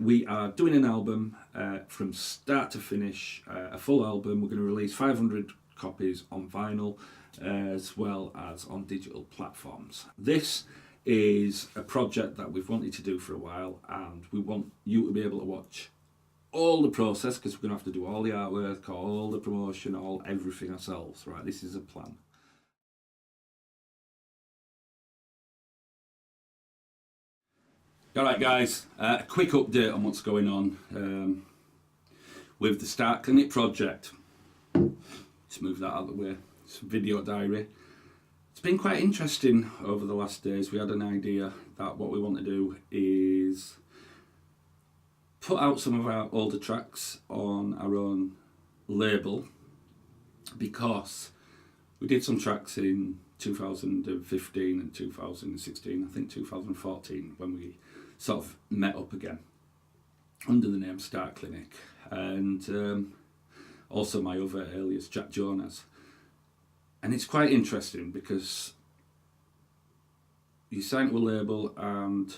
we are doing an album from start to finish, a full album. We're going to release 500 copies on vinyl as well as on digital platforms. This is a project that we've wanted to do for a while, and we want you to be able to watch all the process, because we're going to have to do all the artwork, all the promotion, everything ourselves, right? This is a plan. Alright guys, a quick update on what's going on with the Start Clinic project. Let's move that out of the way. It's a video diary. It's been quite interesting over the last days. We had an idea that what we want to do is put out some of our older tracks on our own label, because we did some tracks in 2015 and 2016, I think 2014, when we sort of met up again under the name Start Clinic, and also my other alias Jack Jonas. And it's quite interesting because you sign to a label and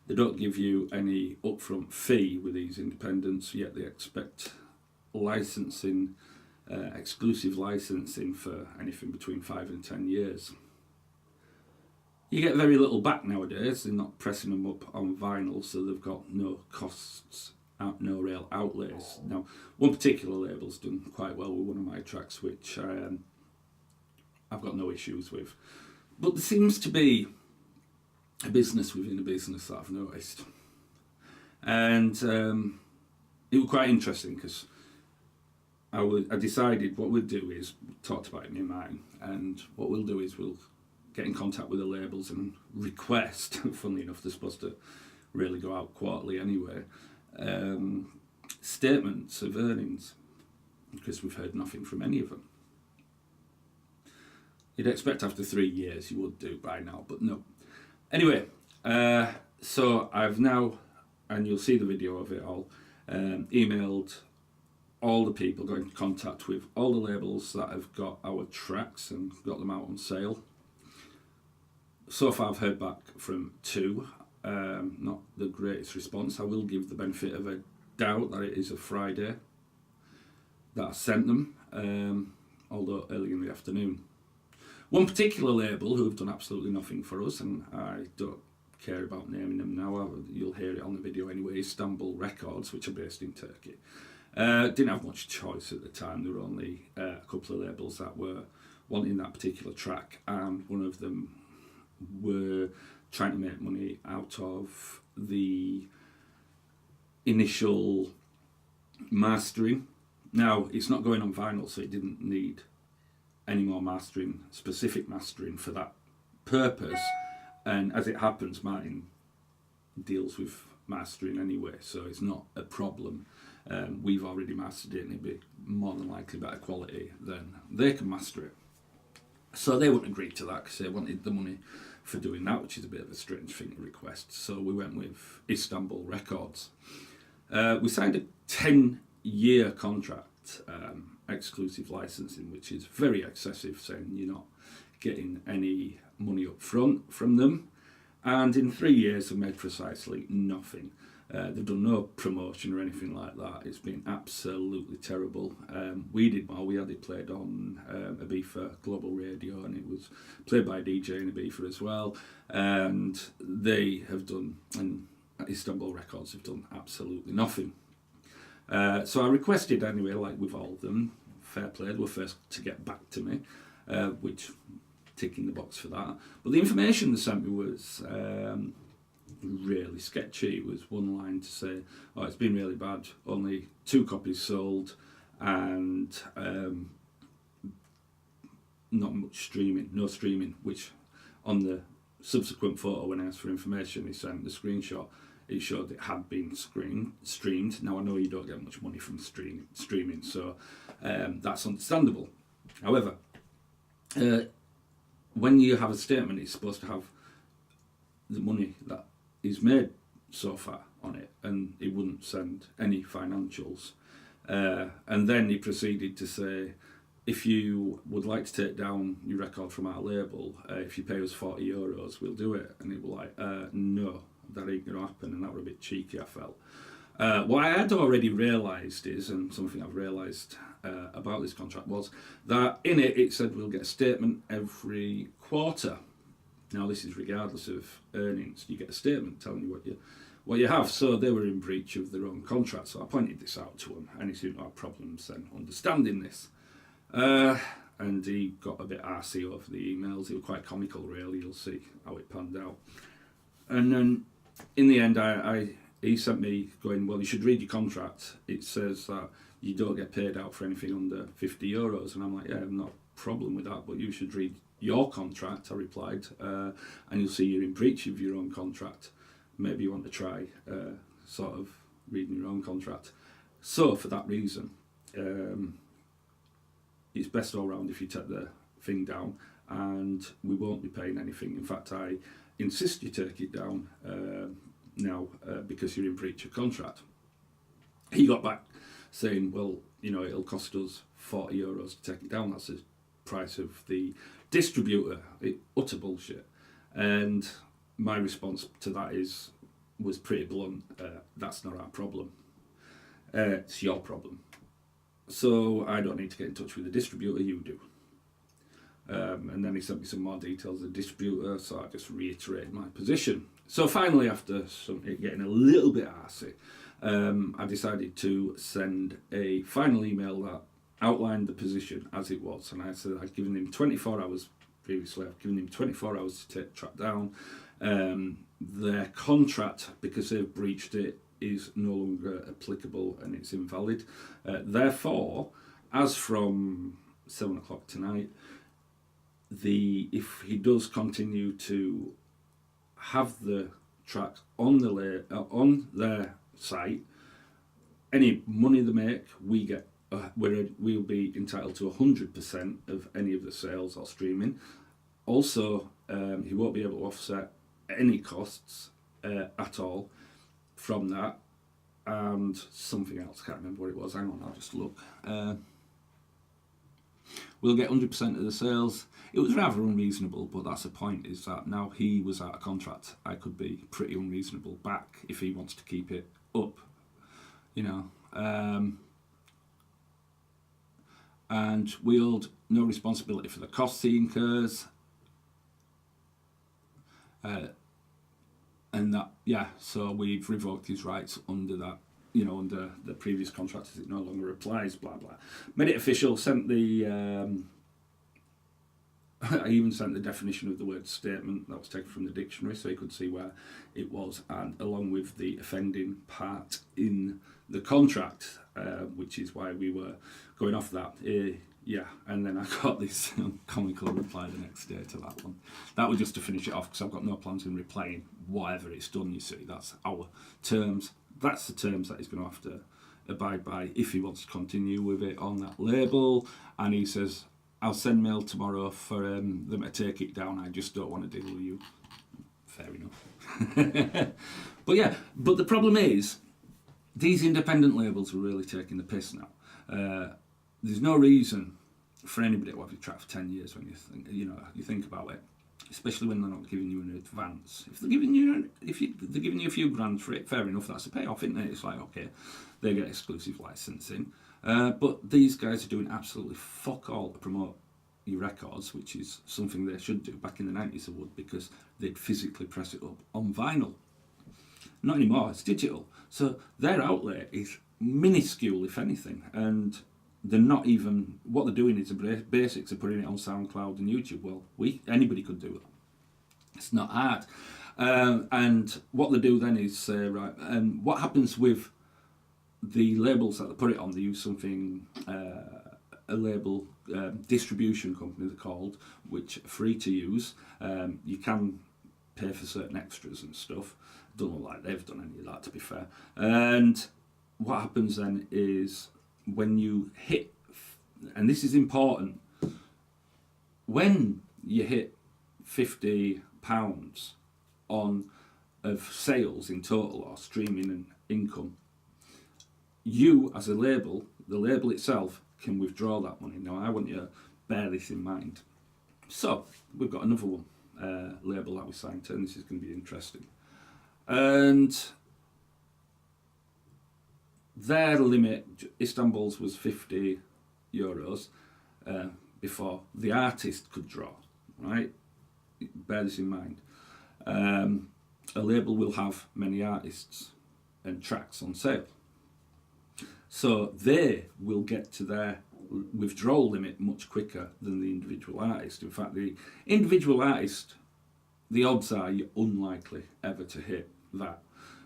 they don't give you any upfront fee with these independents, yet they expect licensing, exclusive licensing for anything between 5 and 10 years. You get very little back nowadays. They're not pressing them up on vinyl, so they've got no costs, no real outlays. Now, one particular label's done quite well with one of my tracks, which I've got no issues with. But there seems to be a business within a business that I've noticed. And it was quite interesting, because I decided what we'd do is, talked about it in my mind, and what we'll do is we'll get in contact with the labels and request, funnily enough, they're supposed to really go out quarterly anyway, statements of earnings, because we've heard nothing from any of them. You'd expect after 3 years you would do by now, but no. Anyway, so I've now, and you'll see the video of it all, emailed all the people, got in contact with all the labels that have got our tracks and got them out on sale. So far I've heard back from 2, not the greatest response. I will give the benefit of a doubt that it is a Friday that I sent them, although early in the afternoon. One particular label who have done absolutely nothing for us, and I don't care about naming them now, you'll hear it on the video anyway, Istanbul Records, which are based in Turkey. Didn't have much choice at the time. There were only a couple of labels that were wanting that particular track, and one of them were trying to make money out of the initial mastering. Now, it's not going on vinyl, so it didn't need any more mastering, specific mastering for that purpose. And as it happens, Martin deals with mastering anyway, so it's not a problem. We've already mastered it, and it'd be more than likely better quality than they can master it. So they wouldn't agree to that, because they wanted the money for doing that, which is a bit of a strange thing to request. So we went with Istanbul Records. We signed a 10-year contract, exclusive licensing, which is very excessive, saying you're not getting any money up front from them. And in 3 years they've made precisely nothing. They've done no promotion or anything like that. It's been absolutely terrible. We did more. We had it played on Ibiza Global Radio, and it was played by a DJ in Ibiza as well. And they have done, and Istanbul Records have done absolutely nothing. So I requested anyway, like with all of them, fair play, they were first to get back to me, which, ticking the box for that. But the information they sent me was really sketchy. It was one line to say, oh, it's been really bad, only 2 copies sold, and not much streaming, no streaming, which on the subsequent photo when I asked for information, he sent the screenshot, it showed it had been streamed. Now I know you don't get much money from streaming, so that's understandable. However, when you have a statement, it's supposed to have the money that is made so far on it, and he wouldn't send any financials. And then he proceeded to say, if you would like to take down your record from our label, if you pay us €40, we'll do it. And it was like, no, that ain't going to happen, and that were a bit cheeky, I felt. What I had already realised is, and something I've realised about this contract was that in it said we'll get a statement every quarter. Now this is regardless of earnings. You get a statement telling you what you have. So they were in breach of their own contract. So I pointed this out to him, and he seemed to have problems then understanding this. And he got a bit arsey over the emails. They were quite comical, really. You'll see how it panned out. And then in the end, he sent me going, well, you should read your contract. It says that you don't get paid out for anything under €50. And I'm like, yeah, I have no problem with that, but you should read your contract, I replied, and you'll see you're in breach of your own contract. Maybe you want to try sort of reading your own contract. So for that reason, it's best all round if you take the thing down, and we won't be paying anything. In fact, I insist you take it down now because you're in breach of contract. He got back saying, well, it'll cost us €40 to take it down. That's the price of the distributor. Utter bullshit. And my response to that was pretty blunt. That's not our problem. It's your problem. So I don't need to get in touch with the distributor, you do. And then he sent me some more details of the distributor, so I just reiterated my position. So finally, after it getting a little bit arsey, I decided to send a final email that outlined the position as it was. And I said I'd given him 24 hours previously. I've given him 24 hours to track down. Their contract, because they've breached it, is no longer applicable and it's invalid. Therefore, as from 7 o'clock tonight, if he does continue to have the track on their site, any money they make, we get. We'll be entitled to 100% of any of the sales or streaming. Also, he won't be able to offset any costs at all from that. And something else, can't remember what it was. Hang on, I'll just look. We'll get 100% of the sales. It was rather unreasonable, but that's the point, is that now he was out of contract, I could be pretty unreasonable back if he wants to keep it up, and wield no responsibility for the costs he incurs. And that, so we've revoked his rights under that, under the previous contract, as it no longer applies, blah, blah. Made it official, sent the, I even sent the definition of the word statement that was taken from the dictionary so you could see where it was, and along with the offending part in the contract, which is why we were going off that. And then I got this comical reply the next day to that one. That was just to finish it off, because I've got no plans in replying whatever it's done, you see. That's our terms. That's the terms that he's going to have to abide by if he wants to continue with it on that label. And he says, I'll send mail tomorrow for them to take it down. I just don't want to deal with you. Fair enough. But the problem is, these independent labels are really taking the piss now. There's no reason for anybody to have your track for 10 years when you think about it, especially when they're not giving you an advance. If they're giving you a few grand for it, fair enough, that's a payoff, isn't it? It's like, okay, they get exclusive licensing. But these guys are doing absolutely fuck all to promote your records, which is something they should do. Back in the 90s they would, because they'd physically press it up on vinyl. Not anymore, it's digital. So their outlay is minuscule, if anything, and they're not even, what they're doing is the basics of putting it on SoundCloud and YouTube. Well, anybody could do it. It's not hard. And what they do then is say, right, and what happens with the labels that they put it on, they use something, a label distribution company they're called, which are free to use. You can pay for certain extras and stuff. Don't look like they've done any of that, to be fair. And what happens then is, when you hit, and this is important, when you hit £50 of sales in total, or streaming and income, you as a label, the label itself, can withdraw that money. Now I want you to bear this in mind. So we've got another one, label that we signed to, and this is going to be interesting. And their limit, Istanbul's was €50 before the artist could draw, right? Bear this in mind. A label will have many artists and tracks on sale. So they will get to their withdrawal limit much quicker than the individual artist. In fact, the individual artist, the odds are you're unlikely ever to hit that.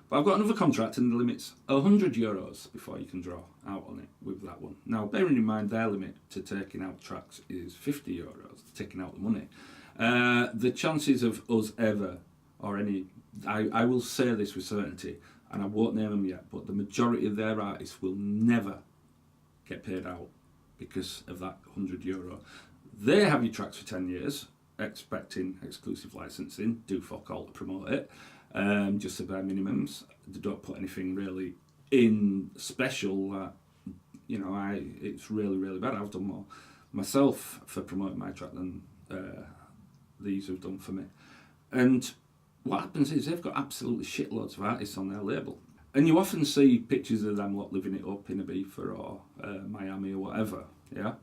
But I've got another contract and the limit's €100 before you can draw out on it with that one. Now, bearing in mind their limit to taking out tracks is €50, taking out the money. The chances of us ever, or any, I will say this with certainty, and I won't name them yet, but the majority of their artists will never get paid out because of that €100. They have your tracks for 10 years, expecting exclusive licensing, do fuck all to promote it, just the bare minimums. They don't put anything really in special that, it's really, really bad. I've done more myself for promoting my track than these have done for me. And what happens is they've got absolutely shitloads of artists on their label. And you often see pictures of them lot living it up in Ibiza or Miami or whatever, yeah?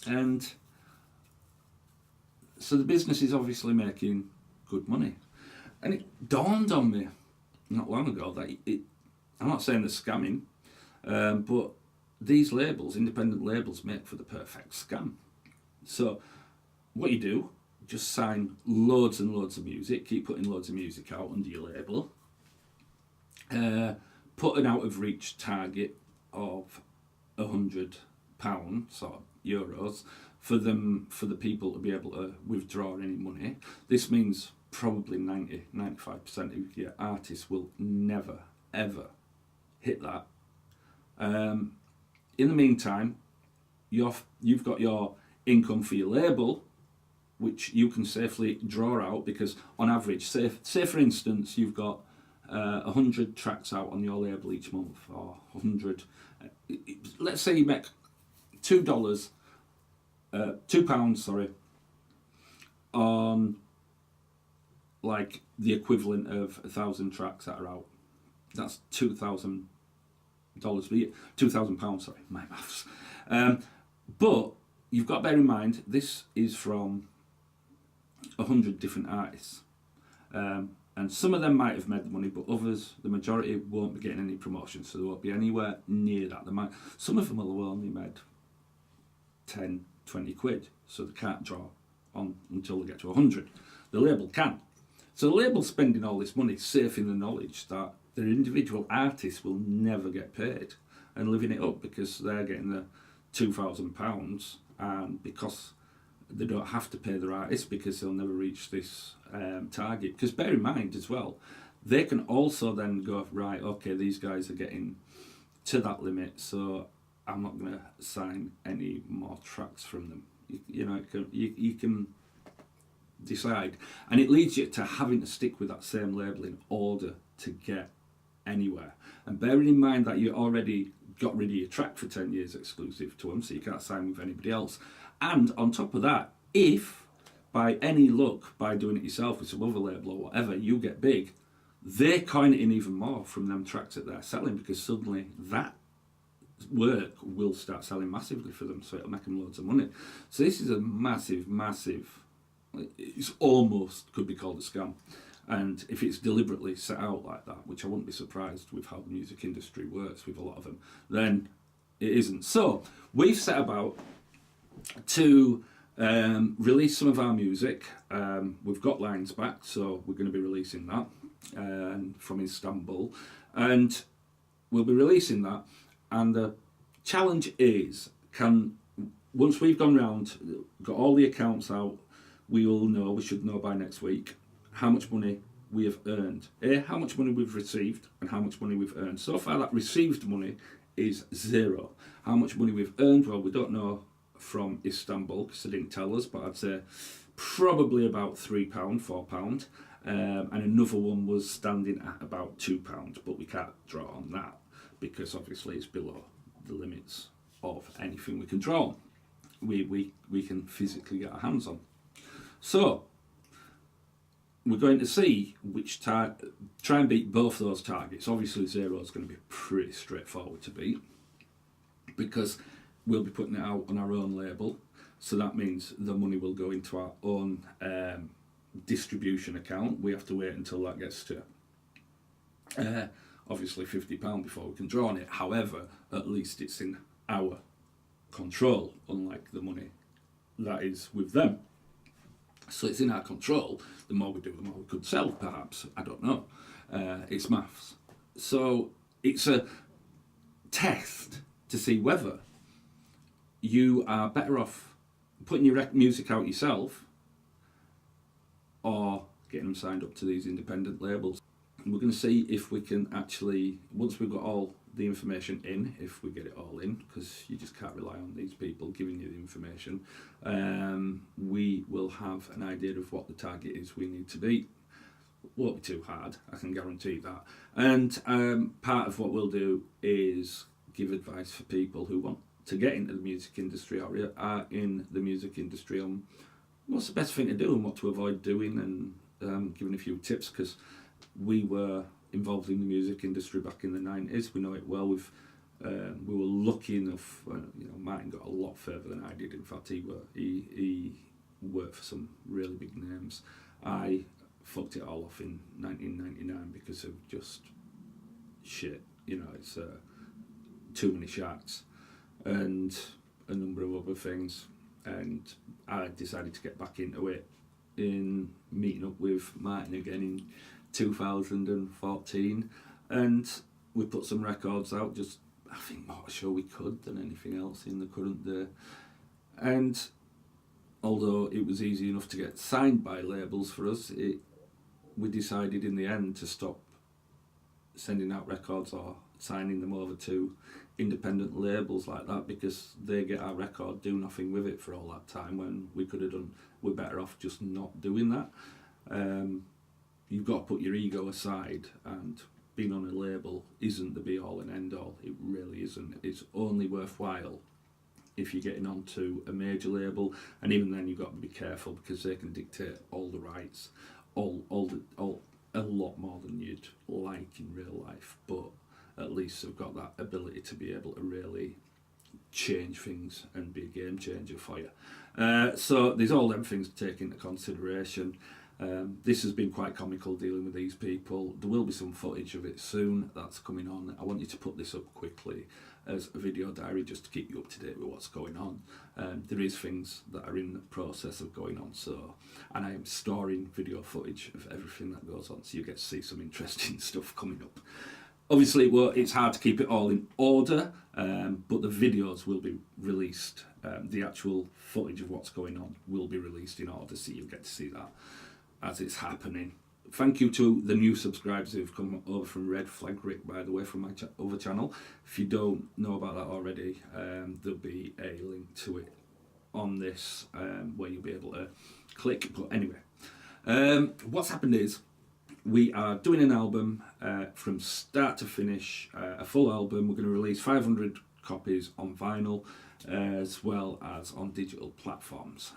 And so the business is obviously making good money. And it dawned on me not long ago that I'm not saying they're scamming, but these labels, independent labels, make for the perfect scam. So what you do, just sign loads and loads of music, keep putting loads of music out under your label, put an out of reach target of £100 or euros for the people to be able to withdraw any money. This means probably 90-95% of your artists will never ever hit that. In the meantime, you've got your income for your label, which you can safely draw out, because on average, say for instance, you've got 100 tracks out on your label each month, or 100. Let's say you make £2, sorry, on like the equivalent of 1,000 tracks that are out. That's £2,000 per year. £2,000, sorry, my maths. But you've got to bear in mind, this is from 100 different artists. And some of them might have made the money, but others, the majority, won't be getting any promotion, so they won't be anywhere near that. Some of them will have only made 10, 20 quid, so they can't draw on until they get to 100. The label can. So the label's spending all this money safe in the knowledge that their individual artists will never get paid, and living it up because they're getting the £2,000, and because they don't have to pay their artists because they'll never reach this target. Because bear in mind as well, they can also then go, right, okay, these guys are getting to that limit, so I'm not going to sign any more tracks from them. You can decide, and it leads you to having to stick with that same label in order to get anywhere. And bearing in mind that you already got rid of your track for 10 years exclusive to them, so you can't sign with anybody else. And on top of that, if by any luck, by doing it yourself with some other label or whatever, you get big, they coin it in even more from them tracks that they're selling, because suddenly that work will start selling massively for them, so it'll make them loads of money. So this is a massive, it's almost could be called a scam. And if it's deliberately set out like that, which I wouldn't be surprised with how the music industry works with a lot of them, then it isn't. So we've set about to release some of our music. We've got lines back, so we're going to be releasing that from Istanbul, and we'll be releasing that. And the challenge is, once we've gone round, got all the accounts out, we should know by next week how much money we have earned, how much money we've received and how much money we've earned. So far that received money is zero. How much money we've earned, well, we don't know from Istanbul because they didn't tell us, but I'd say probably about £3, £4, and another one was standing at about £2, but we can't draw on that because obviously it's below the limits of anything we can draw on. We can physically get our hands on. So we're going to see which try and beat both those targets. Obviously, zero is going to be pretty straightforward to beat because we'll be putting it out on our own label. So that means the money will go into our own distribution account. We have to wait until that gets to obviously £50 before we can draw on it. However, at least it's in our control, unlike the money that is with them. So it's in our control. The more we do, the more we could sell, perhaps. I don't know. It's maths. So it's a test to see whether you are better off putting your music out yourself or getting them signed up to these independent labels. We're going to see if we can actually, once we've got all the information in, if we get it all in, because you just can't rely on these people giving you the information, we will have an idea of what the target is we need to beat. Won't be too hard, I can guarantee that. And part of what we'll do is give advice for people who want to get into the music industry or are in the music industry on what's the best thing to do and what to avoid doing, and giving a few tips, because we were involved in the music industry back in the 90s. We know it well. We were lucky enough. Martin got a lot further than I did. In fact, he worked for some really big names. I fucked it all off in 1999 because of just shit. It's too many sharks and a number of other things. And I decided to get back into it in meeting up with Martin again in 2014, and we put some records out, just I think more sure we could than anything else in the current day. And although it was easy enough to get signed by labels for us, we decided in the end to stop sending out records or signing them over to independent labels like that, because they get our record, do nothing with it for all that time, when we could have done, we're better off just not doing that. You've got to put your ego aside, and being on a label isn't the be all and end all. It really isn't. It's only worthwhile if you're getting onto a major label, and even then you've got to be careful because they can dictate all the rights, all a lot more than you'd like in real life, but at least they've got that ability to be able to really change things and be a game changer for you. So there's all them things to take into consideration. This has been quite comical dealing with these people. There will be some footage of it soon that's coming on. I want you to put this up quickly as a video diary just to keep you up to date with what's going on. There is things that are in the process of going on, and I am storing video footage of everything that goes on, so you get to see some interesting stuff coming up. Obviously, it's hard to keep it all in order, but the videos will be released. The actual footage of what's going on will be released in order, so you'll get to see that as it's happening. Thank you to the new subscribers who've come over from Red Flag Rick, by the way, from my other channel. If you don't know about that already, there'll be a link to it on this where you'll be able to click. But anyway, what's happened is we are doing an album from start to finish, a full album. We're going to release 500 copies on vinyl as well as on digital platforms.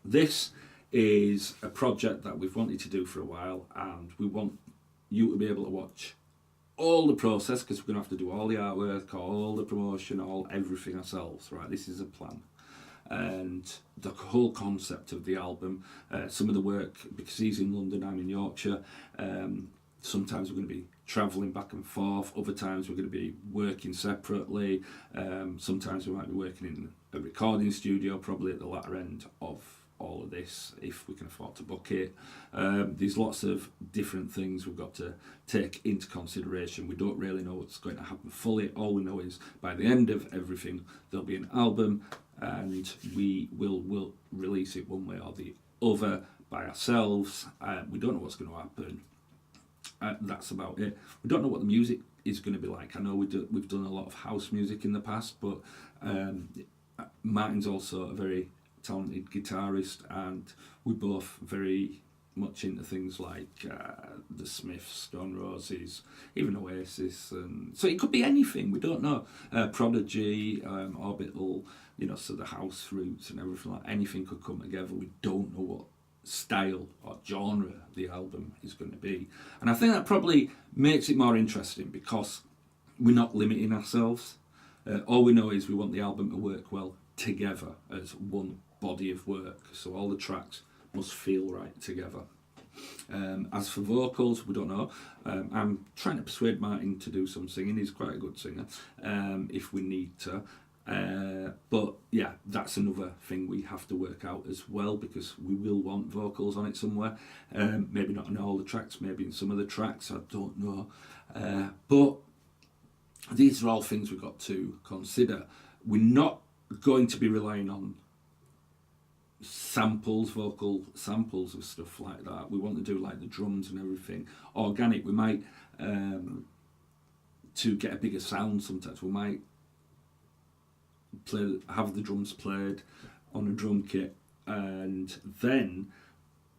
This is a project that we've wanted to do for a while, and we want you to be able to watch all the process, because we're going to have to do all the artwork, all the promotion, everything ourselves, right? This is a plan. And the whole concept of the album, some of the work, because he's in London, I'm in Yorkshire, sometimes we're going to be travelling back and forth, other times we're going to be working separately, sometimes we might be working in a recording studio, probably at the latter end of all of this, if we can afford to book it. There's lots of different things we've got to take into consideration. We don't really know what's going to happen fully. All we know is by the end of everything there'll be an album, and we will release it one way or the other by ourselves. We don't know what's going to happen. That's about it. We don't know what the music is going to be like. I know we've done a lot of house music in the past, but Martin's also a very talented guitarist, and we're both very much into things like the Smiths, Stone Roses, even Oasis, and so it could be anything. We don't know. Prodigy, Orbital, so the house roots and everything, like anything could come together. We don't know what style or genre the album is going to be. And I think that probably makes it more interesting because we're not limiting ourselves. All we know is we want the album to work well together as one body of work. So all the tracks must feel right together. As for vocals, we don't know. I'm trying to persuade Martin to do some singing. He's quite a good singer, if we need to. But yeah, that's another thing we have to work out as well, because we will want vocals on it somewhere. Maybe not on all the tracks, maybe in some of the tracks, I don't know. But these are all things we've got to consider. We're not going to be relying on samples, vocal samples of stuff like that. We want to do like the drums and everything organic. We might, to get a bigger sound sometimes, we might have the drums played on a drum kit and then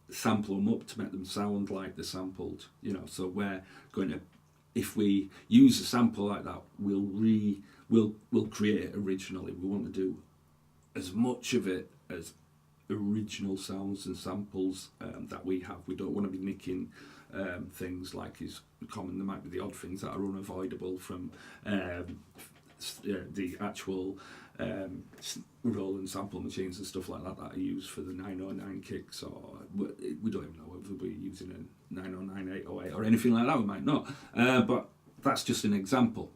sample them up to make them sound like they're sampled, you know. So we're going to, if we use a sample like that, we'll create it originally. We want to do as much of it as original sounds and samples that we have. We don't want to be nicking things like is common. There might be the odd things that are unavoidable from the actual roll and sample machines and stuff like that are used for the 909 kicks, or we don't even know whether we're using a 909 808 or anything like that. We might not, but that's just an example.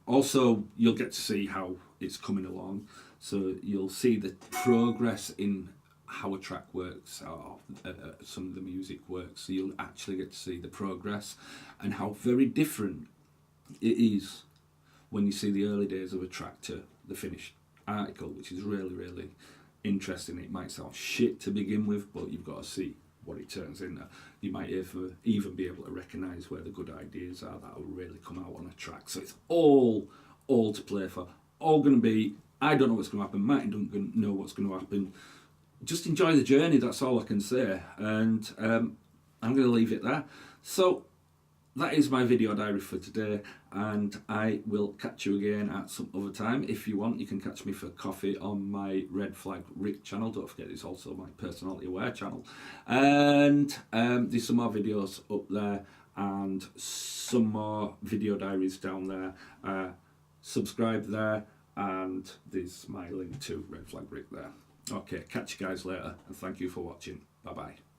Also, you'll get to see how it's coming along, so you'll see the progress in how a track works, or some of the music works. So you'll actually get to see the progress and how very different it is when you see the early days of a track to the finished article, which is really, really interesting. It might sound shit to begin with, but you've got to see what it turns into. You might even be able to recognise where the good ideas are that will really come out on a track. So it's all to play for. All going to be, I don't know what's going to happen, Martin doesn't know what's going to happen. Just enjoy the journey, that's all I can say. And I'm going to leave it there. So that is my video diary for today, and I will catch you again at some other time. If you want, you can catch me for coffee on my Red Flag Rick channel. Don't forget, it's also my Personality Aware channel. And there's some more videos up there and some more video diaries down there. Subscribe there, and there's my link to Red Flag Rick there. Okay, catch you guys later, and thank you for watching. Bye bye.